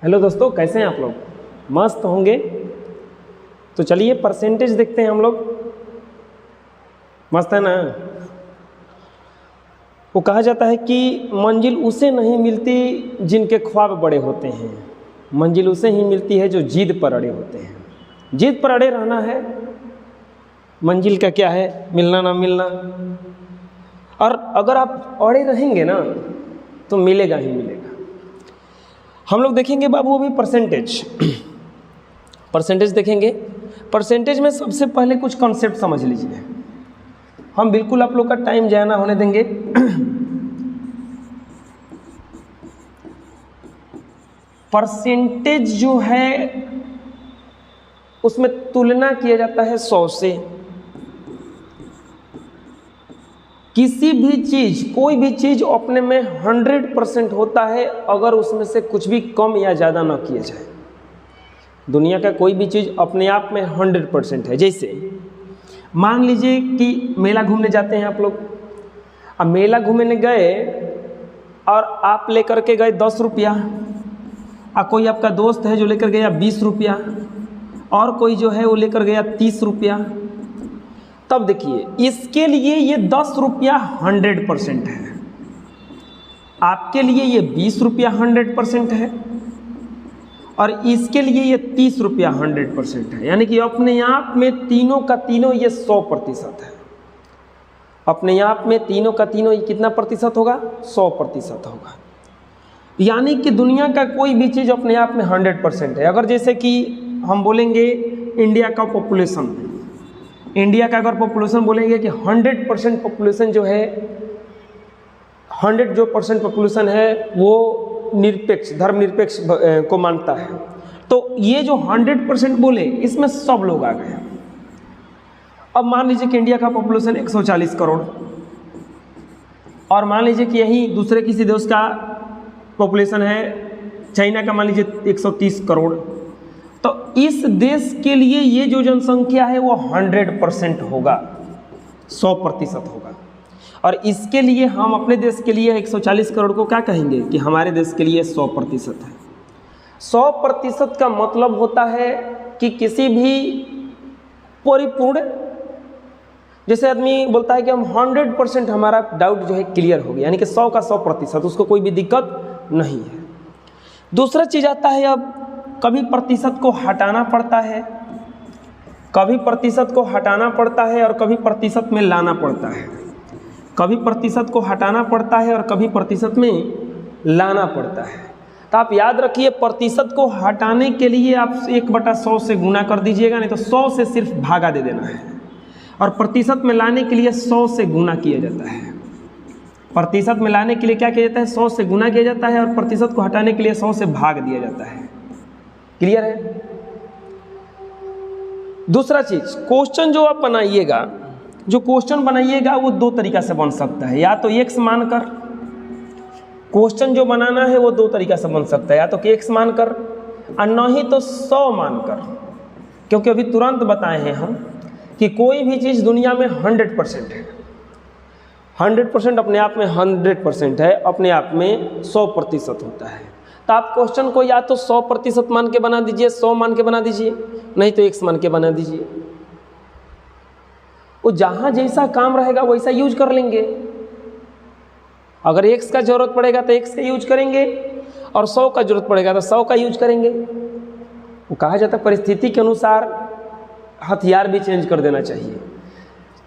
Hello दोस्तों, कैसे हैं आप लोग? मस्त होंगे। तो चलिए परसेंटेज देखते हैं हम लोग। मस्त है ना? वो कहा जाता है कि मंजिल उसे नहीं मिलती जिनके ख्वाब बड़े होते हैं, मंजिल उसे ही मिलती है जो जिद पर अड़े होते हैं। जिद पर अड़े रहना है, मंजिल का क्या है, मिलना ना मिलना। और अगर आप अड़े रहेंगे ना तो मिलेगा ही मिलेगा। हम लोग देखेंगे बाबू अभी परसेंटेज देखेंगे। परसेंटेज में सबसे पहले कुछ कॉन्सेप्ट समझ लीजिए। हम बिल्कुल आप लोग का टाइम जाया ना होने देंगे। परसेंटेज जो है उसमें तुलना किया जाता है 100 से। किसी भी चीज, कोई भी चीज अपने में 100% होता है अगर उसमें से कुछ भी कम या ज़्यादा ना किया जाए। दुनिया का कोई भी चीज़ अपने आप में 100% है। जैसे मान लीजिए कि मेला घूमने जाते हैं आप लोग। अब मेला घूमने गए और आप लेकर के गए 10 रुपया, और कोई आपका दोस्त है जो लेकर गया 20 रुपया, और कोई जो है वो लेकर गया 30 रुपया। तब देखिए, इसके लिए ये 10 रुपया 100% है, आपके लिए ये 20 रुपया 100% है, और इसके लिए ये 30 रुपया 100% है। यानी कि अपने आप में तीनों का तीनों ये 100% है। अपने आप में तीनों का तीनों ये कितना प्रतिशत होगा? 100% होगा। यानी कि दुनिया का कोई भी चीज़ अपने आप में 100% है। अगर जैसे कि हम बोलेंगे इंडिया का पॉपुलेशन, इंडिया का अगर पॉपुलेशन बोलेंगे कि 100% पॉपुलेशन जो है, 100% पॉपुलेशन है वो निरपेक्ष, धर्मनिरपेक्ष को मानता है, तो ये जो 100% बोले इसमें सब लोग आ गए। अब मान लीजिए कि इंडिया का पॉपुलेशन 140 करोड़, और मान लीजिए कि यही दूसरे किसी देश का पॉपुलेशन है, चाइना का मान लीजिए 130 करोड़, तो इस देश के लिए ये जो जनसंख्या है वो 100% होगा, 100% होगा। और इसके लिए हम अपने देश के लिए 140 करोड़ को क्या कहेंगे कि हमारे देश के लिए 100% है। 100% का मतलब होता है कि किसी भी परिपूर्ण, जैसे आदमी बोलता है कि हम 100% हमारा डाउट जो है क्लियर हो गया, यानी कि 100 का 100%, उसको कोई भी दिक्कत नहीं है। दूसरा चीज़ आता है, अब कभी प्रतिशत को हटाना पड़ता है, कभी प्रतिशत को हटाना पड़ता है और कभी प्रतिशत में लाना पड़ता है। कभी प्रतिशत को हटाना पड़ता है और कभी प्रतिशत में लाना पड़ता है। तो आप याद रखिए, प्रतिशत को हटाने के लिए आप 1/100 से गुना कर दीजिएगा, नहीं तो 100 से सिर्फ भागा दे देना है। और प्रतिशत में लाने के लिए 100 से गुना किया जाता है। प्रतिशत में लाने के लिए क्या किया जाता है? 100 से गुना किया जाता है, और प्रतिशत को हटाने के लिए 100 से भाग दिया जाता है। क्लियर है? दूसरा चीज, क्वेश्चन जो आप बनाइएगा, जो क्वेश्चन बनाइएगा वो 2 तरीका से बन सकता है। या तो x मानकर, क्वेश्चन जो बनाना है वो 2 तरीका से बन सकता है, या तो कि x मानकर, और नहीं तो 100 मानकर। क्योंकि अभी तुरंत बताए हैं हम कि कोई भी चीज़ दुनिया में 100% है। 100% अपने आप में 100% है, अपने आप में 100% होता है। तो आप क्वेश्चन को या तो 100% मान के बना दीजिए, 100 मान के बना दीजिए, नहीं तो x मान के बना दीजिए। वो जहाँ जैसा काम रहेगा वैसा यूज कर लेंगे। अगर x का जरूरत पड़ेगा तो x का यूज करेंगे, और 100 का जरूरत पड़ेगा तो 100 का यूज करेंगे। वो कहा जाता है परिस्थिति के अनुसार हथियार भी चेंज कर देना चाहिए।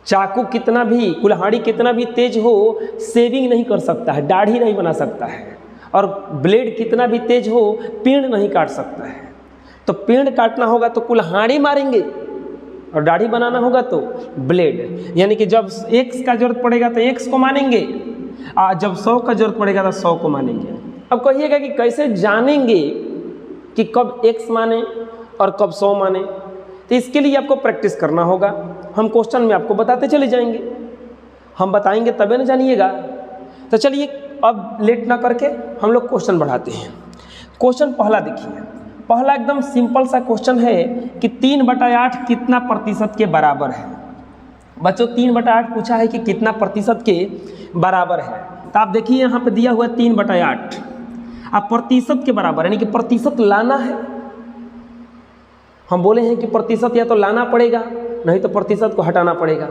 चाकू कितना भी, कुल्हाड़ी कितना भी तेज हो, सेविंग नहीं कर सकता है, दाढ़ी नहीं बना सकता है। और ब्लेड कितना भी तेज हो, पेड़ नहीं काट सकता है। तो पेड़ काटना होगा तो कुल्हाड़ी मारेंगे, और दाढ़ी बनाना होगा तो ब्लेड। यानी कि जब x का जरूरत पड़ेगा तो x को मानेंगे, और जब 100 का जरूरत पड़ेगा तो 100 को मानेंगे। अब कहिएगा कि कैसे जानेंगे कि कब x माने और कब 100 माने? तो इसके लिए आपको प्रैक्टिस करना होगा। हम क्वेश्चन में आपको बताते चले जाएंगे, हम बताएंगे तबे ना जानिएगा। तो चलिए अब लेट ना करके हम लोग क्वेश्चन बढ़ाते हैं। क्वेश्चन पहला देखिए, पहला एकदम सिंपल सा क्वेश्चन है कि 3/8 कितना प्रतिशत के बराबर है। बच्चों 3/8 पूछा है कि कितना प्रतिशत के बराबर है। तो आप देखिए यहाँ पे दिया हुआ है 3/8। अब प्रतिशत के बराबर यानी कि प्रतिशत लाना है। हम बोले हैं कि प्रतिशत या तो लाना पड़ेगा नहीं तो प्रतिशत को हटाना पड़ेगा।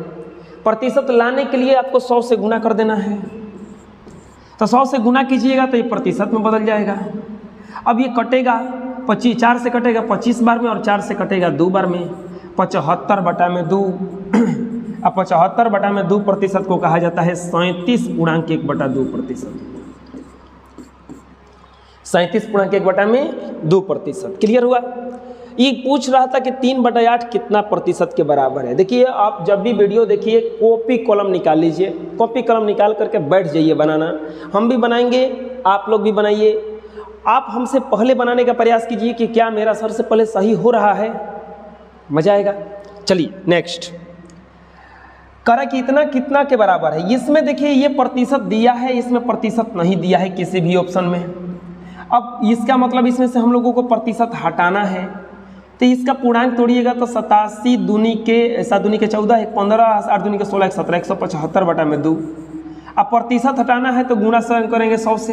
प्रतिशत लाने के लिए आपको 100 से गुना कर देना है, तो 100 से गुना कीजिएगा तो ये प्रतिशत में बदल जाएगा। अब ये कटेगा 25, 4 से कटेगा 25 बार में और 4 से कटेगा 2 बार में, 75/2। अब 75/2% को कहा जाता है 37.1/2%। 37.1/2%। क्लियर हुआ? ये पूछ रहा था कि 3/8 कितना प्रतिशत के बराबर है। देखिए आप जब भी वीडियो देखिए कॉपी कलम निकाल लीजिए, कॉपी कलम निकाल करके बैठ जाइए बनाना। हम भी बनाएंगे, आप लोग भी बनाइए। आप हमसे पहले बनाने का प्रयास कीजिए कि क्या मेरा सर से पहले सही हो रहा है, मजा आएगा। चलिए नेक्स्ट, करा कि इतना कितना के बराबर है। इसमें देखिए ये प्रतिशत दिया है, इसमें प्रतिशत नहीं दिया है किसी भी ऑप्शन में। अब इसका मतलब इसमें से हम लोगों को प्रतिशत हटाना है, तो इसका पूर्णांक तोड़िएगा तो 87 दूनी के 7 दूनी के 14, 15, 8 दूनी के 16, 17, 175/2। अब प्रतिशत हटाना है तो गुणा स्वयं करेंगे 100 से,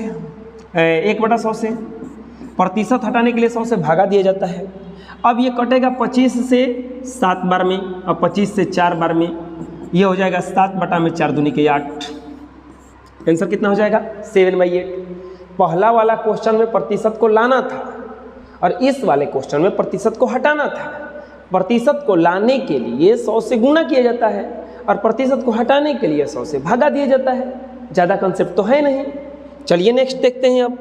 1/100 से। प्रतिशत हटाने के लिए 100 से भागा दिया जाता है। अब ये कटेगा 25 से 7 बार में और 25 से 4 बार में, ये हो जाएगा 7/4 दूनी के 8। आंसर कितना हो जाएगा? 7/8। पहला वाला क्वेश्चन में प्रतिशत को लाना था और इस वाले क्वेश्चन में प्रतिशत को हटाना था। प्रतिशत को लाने के लिए 100 से गुणा किया जाता है और प्रतिशत को हटाने के लिए 100 से भागा दिया जाता है। ज़्यादा कंसेप्ट तो है नहीं। चलिए नेक्स्ट देखते हैं। अब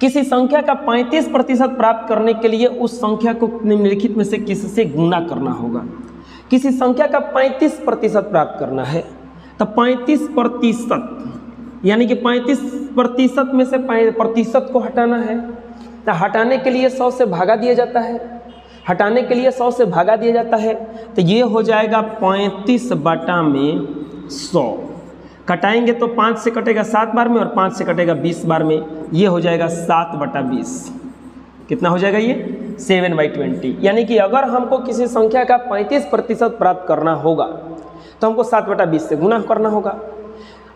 किसी संख्या का 35% प्राप्त करने के लिए उस संख्या को निम्नलिखित में से किससे गुणा करना होगा। किसी संख्या का 35% प्राप्त करना है तो 35% यानी कि 35% में से प्रतिशत को हटाना है, तो हटाने के लिए 100 से भागा दिया जाता है। हटाने के लिए 100 से भागा दिया जाता है तो ये हो जाएगा 35/100। कटाएंगे तो 5 से कटेगा 7 बार में और 5 से कटेगा 20 बार में, ये हो जाएगा 7/20। कितना हो जाएगा ये? 7/20। यानी कि अगर हमको किसी संख्या का 35% प्राप्त करना होगा तो हमको 7/20 से गुना करना होगा।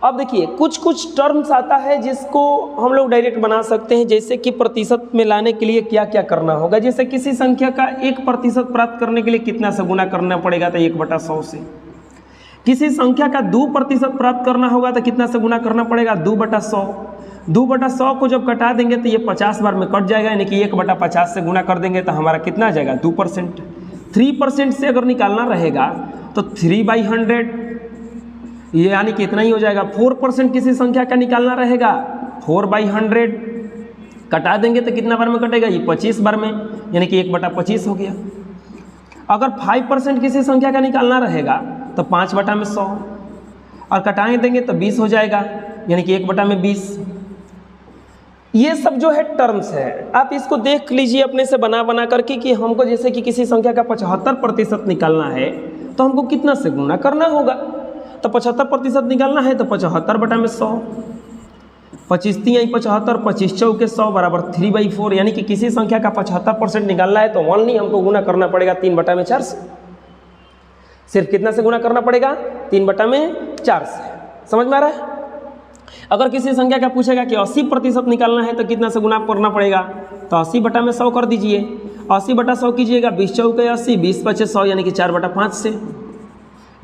अब देखिए कुछ कुछ टर्म्स आता है जिसको हम लोग डायरेक्ट बना सकते हैं, जैसे कि प्रतिशत में लाने के लिए क्या क्या करना होगा। जैसे किसी संख्या का 1% प्राप्त करने के लिए कितना से गुना करना पड़ेगा, तो 1/100 से। किसी संख्या का 2% प्राप्त करना होगा तो कितना से गुना करना पड़ेगा? 2/100। 2/100 को जब कटा देंगे तो ये 50 बार में कट जाएगा, यानी कि 1/50 से गुना कर देंगे तो हमारा कितना आ जाएगा? 2%। 3% से अगर निकालना रहेगा तो 3/100, ये यानी कि इतना ही हो जाएगा। 4% किसी संख्या का निकालना रहेगा, 4/100 कटा देंगे तो कितना बार में कटेगा? ये 25 बार में, यानी कि 1/25 हो गया। अगर 5% किसी संख्या का निकालना रहेगा तो 5/100 और कटाएँ देंगे तो 20 हो जाएगा, यानी कि 1/20। ये सब जो है टर्म्स है, आप इसको देख लीजिए अपने से बना बना करके कि हमको जैसे कि किसी संख्या का 75% निकालना है तो हमको कितना से गुना करना होगा। तो 75% निकालना है तो 75/100, 25 × 75, 25 × 4 100 बराबर 3/4। यानी कि किसी संख्या का 75% निकालना है तो ओनली हमको गुना करना पड़ेगा 3/4 से। सिर्फ कितना से गुना करना पड़ेगा? 3/4 से। समझ में आ रहा है? अगर किसी संख्या का पूछेगा कि 80% निकालना है तो कितना से गुना करना पड़ेगा, तो 80/100 कर दीजिए। 80/100 कीजिएगा, 20 × 4 80, 20 × 5 100, यानी कि 4/5 से।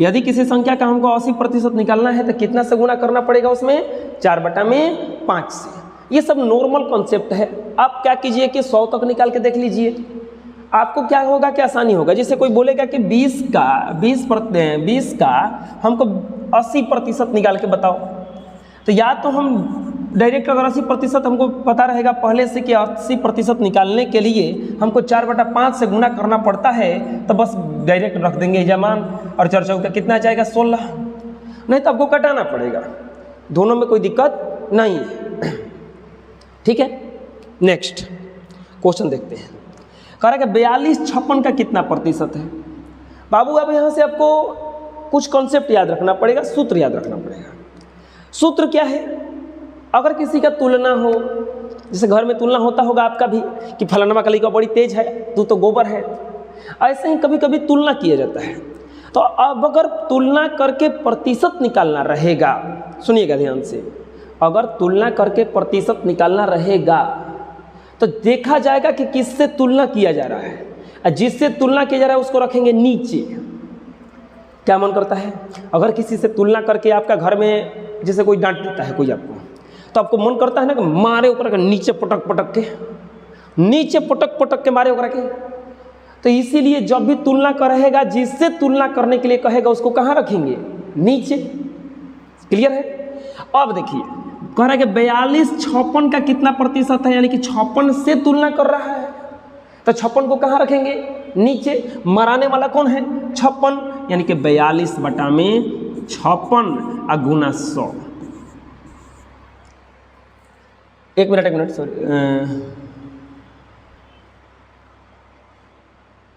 यदि किसी संख्या का हमको 80% निकालना है तो कितना से गुना करना पड़ेगा उसमें? 4/5 से। ये सब नॉर्मल कॉन्सेप्ट है। आप क्या कीजिए कि 100 तक निकाल के देख लीजिए, आपको क्या होगा, क्या आसानी होगा। जैसे कोई बोलेगा कि 20 का हमको 80% निकाल के बताओ, तो या तो हम डायरेक्ट अगर 80% हमको पता रहेगा पहले से कि 80% निकालने के लिए हमको 4/5 से गुना करना पड़ता है, तो बस डायरेक्ट रख देंगे जमान और 4 × 4 कितना जाएगा? 16। नहीं तो आपको कटाना पड़ेगा। दोनों में कोई दिक्कत नहीं है। ठीक है, नेक्स्ट क्वेश्चन देखते हैं। कह रहा है कि 42/56 का कितना प्रतिशत है। बाबू अब यहाँ से आपको कुछ कॉन्सेप्ट याद रखना पड़ेगा, सूत्र याद रखना पड़ेगा। सूत्र क्या है? अगर किसी का तुलना हो, जैसे घर में तुलना होता होगा आपका भी कि फलाना का लड़का बड़ी तेज है, तू तो गोबर है, ऐसे ही कभी कभी तुलना किया जाता है। तो अब अगर तुलना करके प्रतिशत निकालना रहेगा, सुनिएगा ध्यान से, अगर तुलना करके प्रतिशत निकालना रहेगा तो देखा जाएगा कि किससे तुलना किया जा रहा है, और जिससे तुलना किया जा रहा है उसको रखेंगे नीचे। क्या मन करता है, अगर किसी से तुलना करके आपका घर में जैसे कोई डांट देता है कोई आपको, तो आपको मन करता है ना कि मारे ऊपर नीचे पटक पटक के, नीचे पटक पटक के मारे ऊपर के। तो इसीलिए जब भी तुलना करेगा, जिससे तुलना करने के लिए कहेगा उसको कहाँ रखेंगे, नीचे। क्लियर है। अब देखिए कह रहा है कि 42 56 का कितना प्रतिशत है, यानी कि 56 से तुलना कर रहा है, तो 56 को कहाँ रखेंगे, नीचे। मराने वाला कौन है, 56, यानी कि 42 बटा में 56 गुना 100। एक मिनट सॉरी,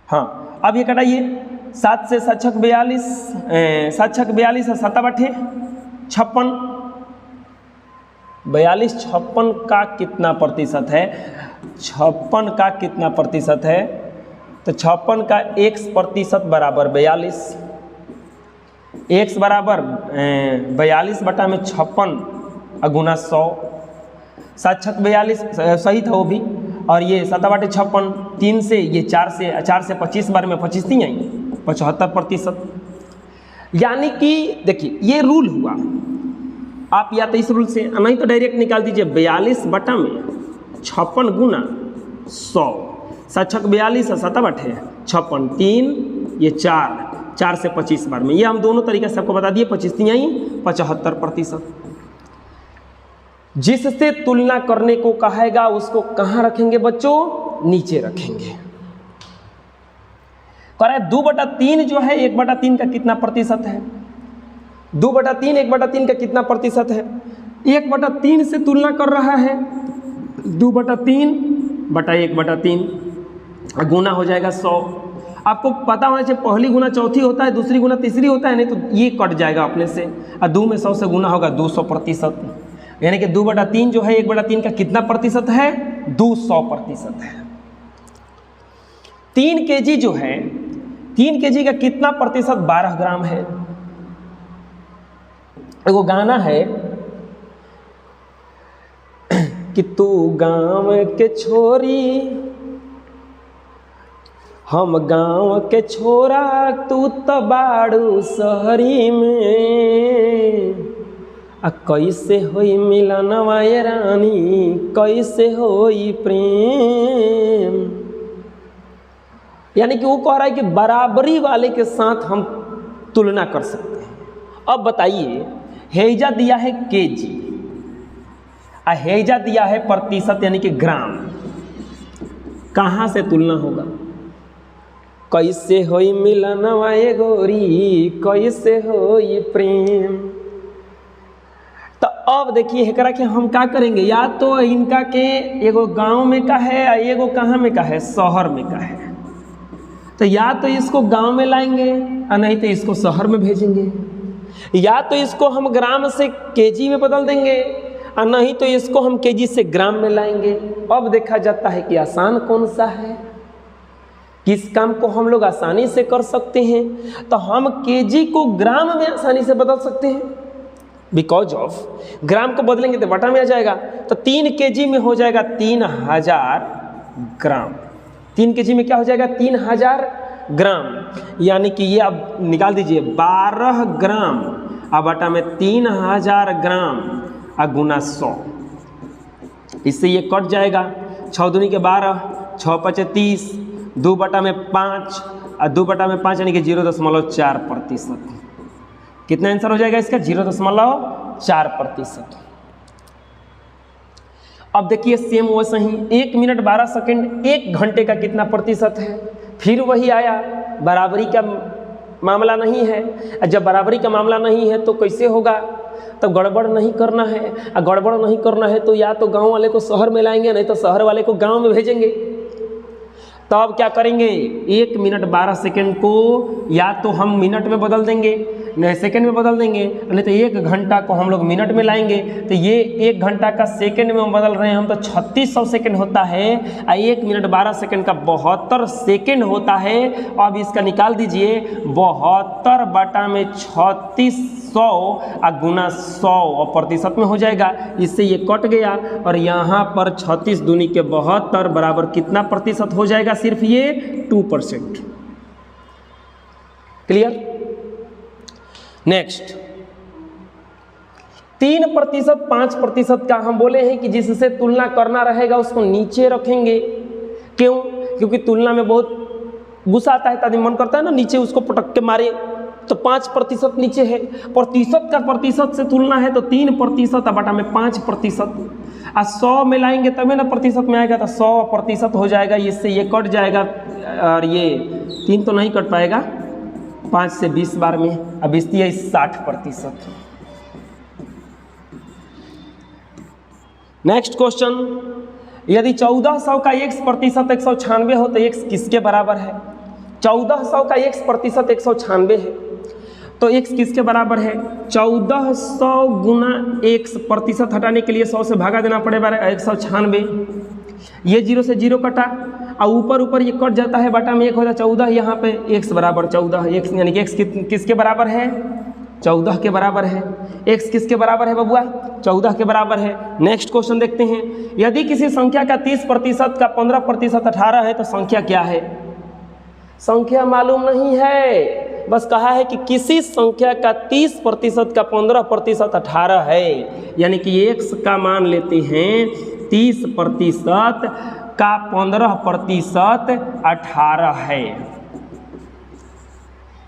हाँ अब ये कटाइए, 7 से 7 छक 42, 7 छक 42 और 7 बटे 56, 42 56 का कितना प्रतिशत है, 56 का कितना प्रतिशत है, तो 56 का x प्रतिशत बराबर 42, x बराबर 42 बटा में 56 गुना 100, 7 छक 42 सही था वो भी, और ये 7 बटे 56, 3 से ये 4 से 25 बार में 25 नहीं आई, 75%। यानी कि देखिए ये रूल हुआ, आप या तो इस रूल से नहीं तो डायरेक्ट निकाल दीजिए, 42 बटा में 56 गुना 100, 7 छक 42 और 7 बटे 56, 3 ये 4 से 25 बार में, ये हम दोनों तरीके से आपको बता दिए, 25 नहीं आई 75%। जिससे तुलना करने को कहेगा उसको कहाँ रखेंगे बच्चों, नीचे रखेंगे। कह रहा है 2/3 जो है 1/3 का कितना प्रतिशत है, 2/3 1/3 का कितना प्रतिशत है, 1/3 से तुलना कर रहा है, 2/3 बटा 1/3 गुना हो जाएगा 100। आपको पता होना चाहिए पहली गुना चौथी होता है, दूसरी गुना तीसरी होता है, नहीं तो ये कट जाएगा अपने से, और 2 में 100 से गुना होगा 200%, यानी कि 2/3 जो है 1/3 का कितना प्रतिशत है, 200% है। 3 kg जो है, 3 kg का कितना प्रतिशत 12 ग्राम है। एगो गाना है कि तू गांव के छोरी हम गांव के छोरा, तू तो बाड़ू शहरी में, आ कैसे होई मिलनवा ये रानी, कैसे होई प्रेम। यानी कि वो कह रहा है कि बराबरी वाले के साथ हम तुलना कर सकते हैं। अब बताइए, हैजा दिया है केजी, हैजा दिया है प्रतिशत यानी कि ग्राम, कहाँ से तुलना होगा, कैसे होई मिलनवा ये गोरी, कैसे होई प्रेम। तो अब देखिए एकरा के हम क्या करेंगे, या तो इनका के एगो गांव में का है, एगो कहाँ में का है, शहर में का है, तो या तो इसको गांव में लाएंगे और नहीं तो इसको शहर में भेजेंगे, या तो इसको हम ग्राम से केजी में बदल देंगे और नहीं तो इसको हम केजी से ग्राम में लाएंगे। अब देखा जाता है कि आसान कौन सा है, किस काम को हम लोग आसानी से कर सकते हैं। तो हम केजी को ग्राम में आसानी से बदल सकते हैं, बिकॉज ऑफ ग्राम को बदलेंगे तो बटा में आ जाएगा, तो 3 kg में हो जाएगा 3000 ग्राम। 3 kg में क्या हो जाएगा, 3000 ग्राम, यानी कि ये अब निकाल दीजिए 12 ग्राम अब बटा में 3000 ग्राम और गुना 100, इससे ये कट जाएगा। 6 दूनी के 12, 6 × 5 = 30, 2 बटा में 5 और 2 बटा में 5 यानी कि 0.4%। कितना आंसर हो जाएगा इसका, 0.4%। अब देखिए सेम वैसे ही 1 मिनट 12 सेकंड 1 घंटे का कितना प्रतिशत है, फिर वही आया, बराबरी का मामला नहीं है। जब बराबरी का मामला नहीं है तो कैसे होगा, तो गड़बड़ नहीं करना है, और गड़बड़ नहीं करना है तो या तो गांव वाले को शहर में लाएंगे नहीं तो शहर वाले को गांव में भेजेंगे। तब क्या करेंगे, 1 मिनट 12 सेकंड को या तो हम मिनट में बदल देंगे सेकंड में बदल देंगे, नहीं तो 1 घंटा को हम लोग मिनट में लाएंगे, तो ये 1 घंटा का सेकंड में बदल रहे हैं हम, तो 3600 सेकंड होता है। 1 मिनट 12 सेकंड का 72 सेकंड होता है। अब इसका निकाल दीजिए, 72 बटा में 3600 गुना 100 और प्रतिशत में हो जाएगा। इससे ये कट गया और यहाँ पर 36 दूनी के 72 बराबर कितना प्रतिशत हो जाएगा? सिर्फ ये 2%। क्लियर? नेक्स्ट 3%, 5% का हम बोले हैं कि जिससे तुलना करना रहेगा उसको नीचे रखेंगे। क्यों? क्योंकि तुलना में बहुत गुस्सा आता है, ताकि मन करता है ना नीचे उसको पटक के मारे, तो 5% नीचे है। प्रतिशत का प्रतिशत से तुलना है तो 3% बटा में 5%। 100 में लाएंगे तभी ना प्रतिशत में आएगा, तो 100% हो जाएगा। इससे ये कट जाएगा और ये 3 तो नहीं कट पाएगा, 5 से 20 बार में। अब इसकी है 60%। नेक्स्ट क्वेश्चन, यदि 1400 का x% 196 हो तो x किसके बराबर है? 1400 का x% 196 है तो x किसके बराबर है? 1400 गुना x, प्रतिशत हटाने के लिए 100 से भागा देना पड़ेगा 196। ये 0 से 0 कटा और ऊपर ये कट जाता है, बटा में 1 होता है 14। यहाँ पे x बराबर 14, x यानी कि x किसके बराबर है? 14 के बराबर है। x किसके बराबर है बबुआ? 14 के बराबर है। नेक्स्ट क्वेश्चन देखते हैं, यदि किसी संख्या का 30% का 15% 18 है तो संख्या क्या है? संख्या मालूम नहीं है, बस कहा है कि किसी संख्या का 30% का 15% 18 है, यानी कि x का मान लेते हैं 30% का 15% 18 है।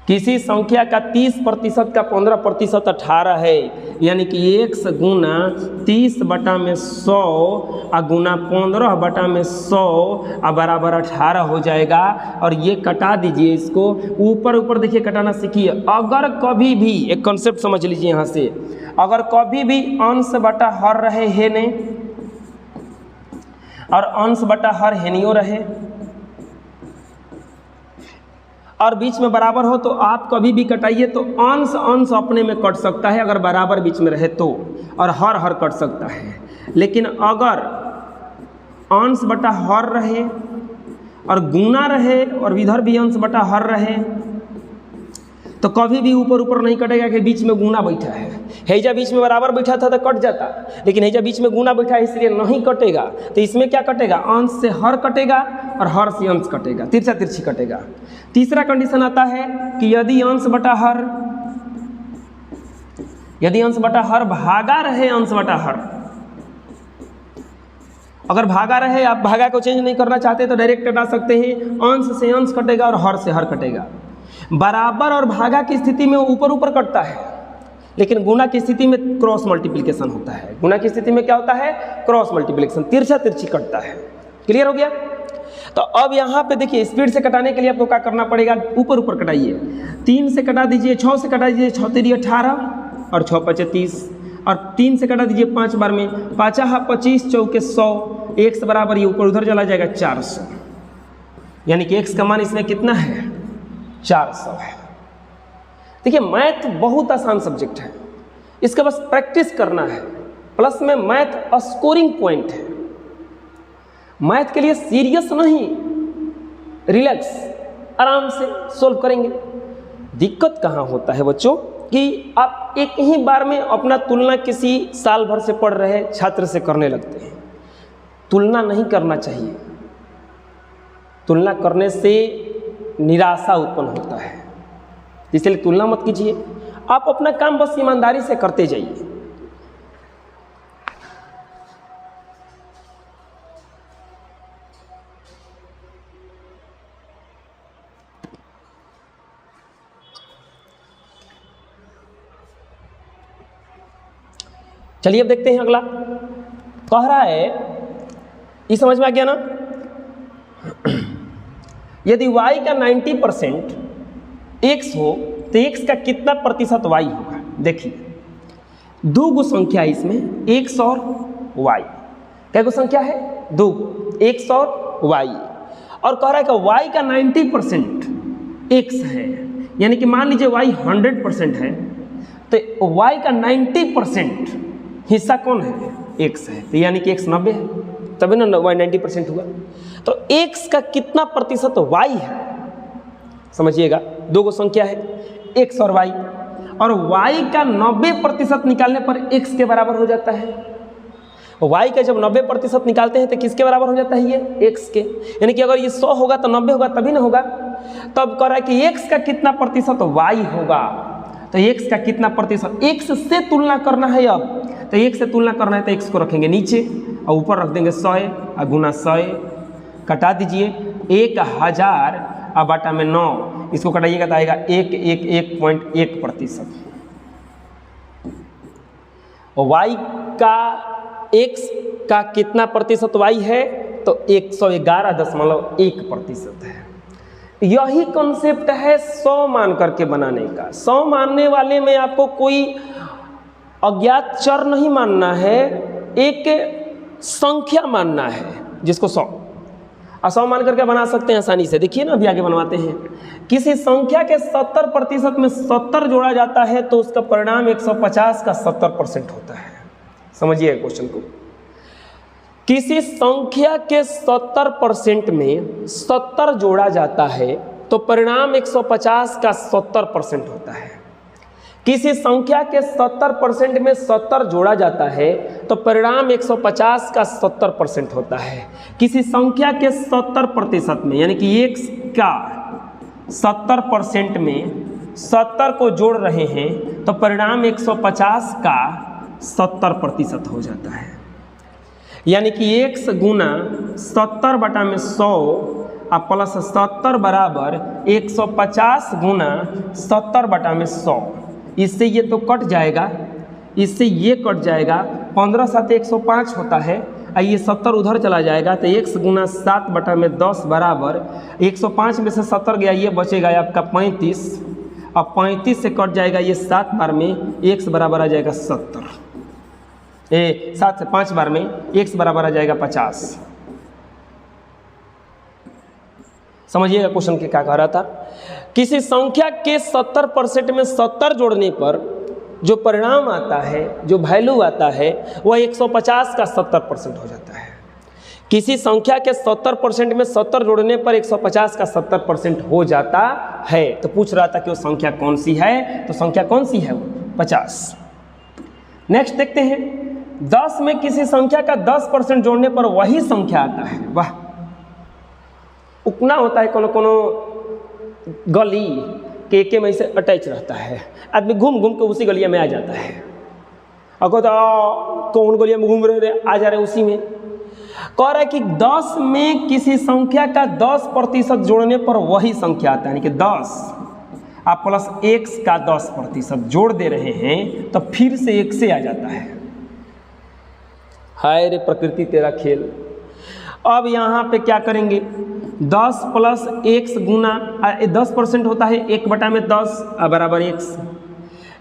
किसी संख्या का 30% का 15% 18 है, यानी कि x गुना 30 बटा में 100 गुना 15 बटा में 100 बराबर 18 हो जाएगा। और ये कटा दीजिए इसको, ऊपर देखिए कटाना सीखिए। अगर कभी भी एक कॉन्सेप्ट समझ लीजिए यहाँ से, अगर कभी भी अंश बटा हर रहे है ने और अंश बटा हर हेनियो रहे और बीच में बराबर हो तो आप कभी भी कटाइए तो अंश अंश अपने में कट सकता है अगर बराबर बीच में रहे तो, और हर कट सकता है। लेकिन अगर अंश बटा हर रहे और गुना रहे और इधर भी अंश बटा हर रहे तो कभी भी ऊपर नहीं कटेगा कि बीच में गुना बैठा है। हैजा बीच में बराबर बैठा था तो कट जाता, लेकिन हैजा बीच में गुना बैठा है इसलिए नहीं कटेगा। तो इसमें क्या कटेगा? अंश से हर कटेगा और हर से अंश कटेगा, तिरछा तिरछी कटेगा। तीसरा कंडीशन आता है कि यदि अंश बटा हर भागा रहे अंश बटा हर, अगर भागा रहे, आप भागा को चेंज नहीं करना चाहते तो डायरेक्ट कटा सकते हैं, अंश से अंश कटेगा और हर से हर कटेगा। बराबर और भागा की स्थिति में ऊपर कटता है, लेकिन गुना की स्थिति में क्रॉस मल्टीप्लिकेशन होता है। गुना की स्थिति में क्या होता है? क्रॉस मल्टीप्लिकेशन, तिरछा तिरछी कटता है। क्लियर हो गया? तो अब यहाँ पे देखिए, स्पीड से कटाने के लिए आपको क्या करना पड़ेगा? ऊपर कटाइए। 3 से कटा दीजिए, 6 से कटा दीजिए, 6 3 18 और 6 5 30, और 3 से कटा दीजिए 5 बार में, 5 25 चौके 100, x बराबर ये ऊपर उधर चला जाएगा 400, यानी कि x का मान इसमें कितना है? 400 है। देखिए मैथ बहुत आसान सब्जेक्ट है, इसका बस प्रैक्टिस करना है, प्लस में मैथ स्कोरिंग पॉइंट है। मैथ के लिए सीरियस नहीं, रिलैक्स, आराम से सोल्व करेंगे। दिक्कत कहाँ होता है बच्चों कि आप एक ही बार में अपना तुलना किसी साल भर से पढ़ रहे छात्र से करने लगते हैं। तुलना नहीं करना चाहिए, तुलना करने से निराशा उत्पन्न होता है, इसलिए तुलना मत कीजिए। आप अपना काम बस ईमानदारी से करते जाइए। चलिए अब देखते हैं अगला। कह रहा है, ये समझ में आ गया ना? यदि y का 90% x हो तो x का कितना प्रतिशत y होगा? देखिए दो गो संख्या है इसमें, x और y। क्या गो संख्या है? दो, x और y। और कह रहा है कि y का 90% x है, यानी कि मान लीजिए y 100% है तो y का 90% हिस्सा कौन है, x है, तो यानी कि x 90 है, तभी ना y 90% हुआ। तो x का कितना प्रतिशत y है, समझिएगा, दो गो संख्या है x और y, और y का 90% निकालने पर x के बराबर हो जाता है। y का जब 90% निकालते हैं तो किसके बराबर हो जाता है, ये x के, यानी कि अगर ये 100 होगा तो 90 होगा तभी ना होगा। तब कह रहा है कि x का कितना प्रतिशत y होगा, तो x का कितना प्रतिशत, x से तुलना करना है। अब तो x से तुलना करना है तो x को रखेंगे नीचे और ऊपर रख देंगे 100 और गुना 100, कटा दीजिए 1000 और बटा में 9, इसको कटाइएगा तो आएगा 1.1% y का x का कितना प्रतिशत y है, तो 111.1% है। यही कॉन्सेप्ट है 100 मान करके बनाने का। 100 मानने वाले में आपको कोई अज्ञात चर नहीं मानना है, एक संख्या मानना है जिसको 100 मान करके बना सकते हैं आसानी से। देखिए ना, अभी आगे बनवाते हैं। किसी संख्या के 70% में 70 जोड़ा जाता है तो उसका परिणाम 150 का 70% होता है। समझिए क्वेश्चन को, किसी संख्या के 70% में 70 जोड़ा जाता है तो परिणाम 150 का 70% होता है। किसी संख्या के 70% में 70 जोड़ा जाता है तो परिणाम 150 का 70% होता है। किसी संख्या के 70% में, यानी कि x का 70% में 70 को जोड़ रहे हैं तो परिणाम 150 का 70% हो जाता है। यानी कि x गुना 70 बटा में 100 और प्लस 70 बराबर 150 गुना 70 बटा में 100। इससे ये तो कट जाएगा, इससे ये कट जाएगा, 15 7 105 होता है, और ये 70 उधर चला जाएगा तो x गुना 7 बटा में 10 बराबर 105 में से 70 गया, ये बचेगा आपका 35, और 35 से कट जाएगा ये 7 बार में, x बराबर आ जाएगा 70, 7 से 5 बार में x बराबर आ जाएगा 50। समझिएगा क्वेश्चन के क्या कह रहा था। किसी संख्या के 70% में 70 जोड़ने पर जो परिणाम आता है, जो वैल्यू आता है, वह 150 का 70% हो जाता है। किसी संख्या के 70% में 70 जोड़ने पर 150 का 70% हो जाता है। तो पूछ रहा था कि वो संख्या कौन सी है, तो संख्या कौन सी है, वो 50। नेक्स्ट देखते हैं, 10 में किसी संख्या का 10% जोड़ने पर वही संख्या आता है। वाह, उतना होता है, कोनो कोनो गली के एक में से अटैच रहता है, आदमी घूम घूम के उसी गलिया में आ जाता है, और कहता कौन गलिया में घूम रहे, आ जा रहे उसी में। कह रहा है कि 10 में किसी संख्या का 10% जोड़ने पर वही संख्या आता है, यानी कि 10 आप प्लस x का 10% जोड़ दे रहे हैं तो फिर से 1 से आ जाता है। हाय रे प्रकृति तेरा खेल। अब यहाँ पे क्या करेंगे, 10 प्लस x गुना 10% होता है 1 बटा में 10 बराबर x,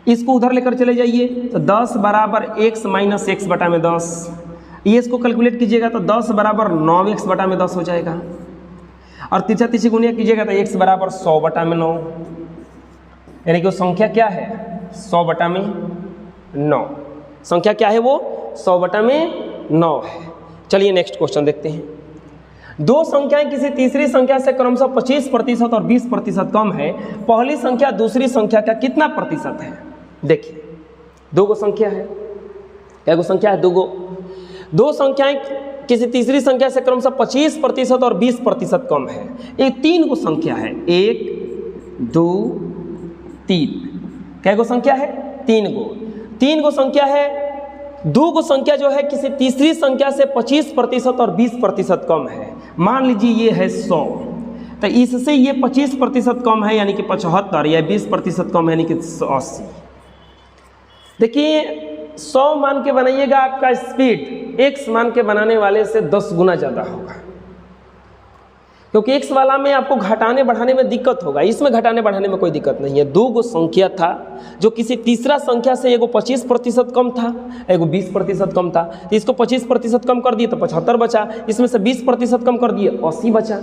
इसको उधर लेकर चले जाइए तो 10 बराबर x माइनस x बटा में 10, ये इसको कैलकुलेट कीजिएगा तो 10 बराबर 9x बटा में 10 हो जाएगा, और तिरछा तिरछी गुणिया कीजिएगा तो x बराबर 100 बटा में 9, यानी कि वो संख्या क्या है, 100 बटा में 9। संख्या क्या है, वो 100 बटा में 9 है। चलिए नेक्स्ट क्वेश्चन देखते हैं। दो संख्याएं किसी तीसरी संख्या से क्रमशः 25% और 20% कम है, पहली संख्या दूसरी संख्या का कितना प्रतिशत है। देखिए, दो गो संख्या है, क्या गो संख्या है, दो संख्याएं किसी तीसरी संख्या से क्रमशः 25% और 20% कम है। ये 3 गो संख्या है, 1 2 3, क्या गो संख्या है, 3 गो संख्या है। 2 गो संख्या जो है किसी तीसरी संख्या से 25% और 20% कम है। मान लीजिए ये है 100, तो इससे ये 25% कम है यानी कि 75, या 20% कम है यानी कि 80। देखिए 100 मान के बनाइएगा, आपका स्पीड x मान के बनाने वाले से 10 गुना ज़्यादा होगा, क्योंकि x वाला में आपको घटाने बढ़ाने में दिक्कत होगा, इसमें घटाने बढ़ाने में कोई दिक्कत नहीं है। 2 गो संख्या था जो किसी तीसरा संख्या से एगो 25% कम था, एगो 20% कम था, तो इसको 25% कम कर दिए तो 75 बचा, इसमें से 20% कम कर दिए 80 बचा।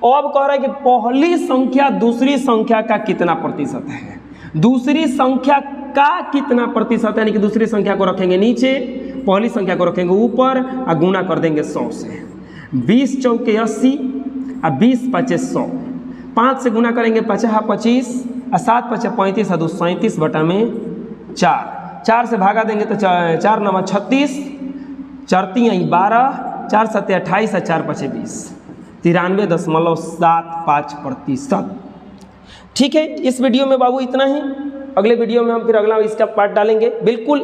और अब कह रहा है कि पहली संख्या दूसरी संख्या का कितना प्रतिशत है, दूसरी संख्या का कितना प्रतिशत है, यानी कि दूसरी संख्या को रखेंगे नीचे, पहली संख्या को रखेंगे ऊपर और गुना कर देंगे 100 से। 20 चौके 80 और 20 पचे 100, 5 से गुना करेंगे 50 25 और 7 पचे 35 और 2 37 बटा में 4 से भागा देंगे तो 4 9 36, 4 3 12, 4 7 28 और 4 5 20, 93.75%। ठीक है, इस वीडियो में बाबू इतना ही। अगले वीडियो में हम फिर अगला इसका पार्ट डालेंगे, बिल्कुल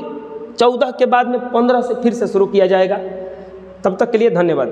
14 के बाद में 15 से फिर से शुरू किया जाएगा। तब तक के लिए धन्यवाद।